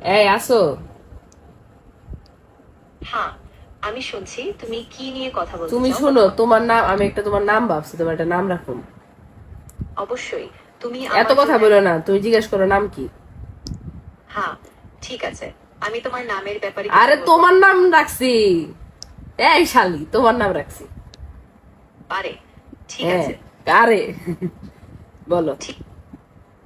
এই আসো। হ্যাঁ, আমি শুনছি তুমি কি নিয়ে কথা বলতে তুমি চাও। শোনো, তোমার নাম, আমি একটা তোমার নাম ভাবছি, তোমার একটা নাম রাখুন। অবশ্যই। তুমি এত আমার কথা জন্য বলো না, তুমি জিজ্ঞেস করো নাম কি। হ্যাঁ, ঠিক আছে। আমি তোমার নামের ব্যাপারে কিছু আরে বলবো। তোমার নাম রাখছি। এই শালি, তোমার নাম রাখছি। পারে। ঠিক হ্যাঁ। আছে। আরে বলো। ঠিক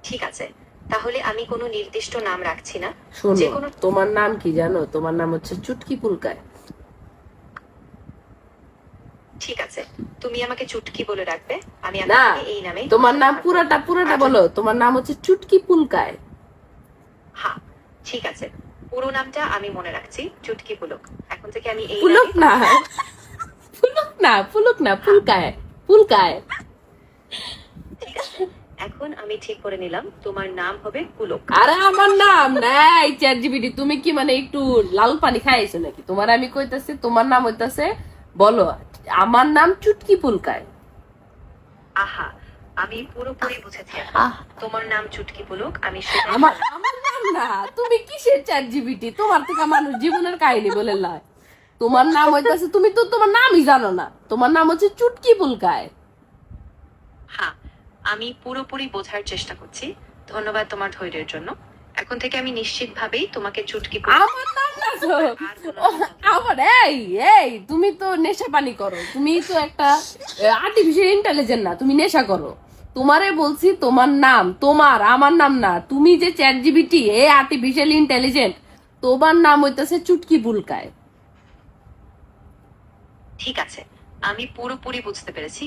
ঠিক আছে। তাহলে আমি কোনো নির্দিষ্ট নাম রাখছি না। যে শোনো, কোনো তোমার নাম কি জানো? তোমার নাম হচ্ছে চুটকি পুলকায়। ঠিক আছে। তুমি আমাকে চুটকি বলে রাখবে। আমি এখন না, থেকে এই নামেই তোমার তোমার সাথে নাম থাকবো। পুরাটা পুরাটা আর বলো। তোমার নাম হচ্ছে চুটকি পুলকায়। হ্যাঁ, ঠিক আছে। পুরো নামটা আমি মনে রাখছি, চুটকি পুলক। এখন থেকে আমি এই পুলক নামেই না, তোমার সাথে থাকবো। পুলক না, হ্যাঁ, পুলকায়। পুলকায়। ঠিক আছে। এখন আমি ঠিক করে নিলাম তোমার নাম হবে পুলক। আরে আমার নাম নাই চ্যাট জিপিটি, তুমি কি মানে একটু লাল পানি খাইছো নাকি? তোমার আমি কইতাছি তোমার নাম হইতাছে, বলো, আমার নাম চুটকি পুলকায়। আহা, আমি পুরোপুরি বুঝেছি এখন। আহ, তোমার নাম চুটকি পুলক, আমি সেটাই আমার শুনলাম। আমার নাম না। তুমি কিসের চ্যাট জিপিটি? তোমার থেকে মানুষ জীবনের কাহিনী বলে লয়। তোমার নাম হইতাছে, তুমি তো তোমার নামই জানো না। তোমার নাম হচ্ছে চুটকি পুলকায়। হ্যাঁ, আমি পুরোপুরি বোঝার চেষ্টা করছি। ধন্যবাদ তোমার ধৈর্যের জন্য। এখন থেকে আমি নিশ্চিতভাবেই তোমাকে চুটকি পুলক। আমার নাম না তো। আর কোনো ও, নাম বলবো না। আমার এই এই তুমি তো নেশা পানি করো। তুমি তো একটা আর্টিফিশিয়াল ইন্টেলিজেন্ট না, তুমি নেশা করো। তোমারে বলছি তোমার নাম, তোমার আমার নাম না। তুমি যে চ্যাট জিপিটি এ আর্টিফিশিয়াল ইন্টেলিজেন্ট, তোমার নাম হইতাছে চুটকি পুলকায়। ঠিক আছে, আমি পুরোপুরি বুঝতে পেরেছি।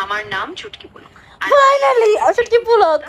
আমার নাম চুটকি পুলক। আর ফাইনালি চুটকি পুলক।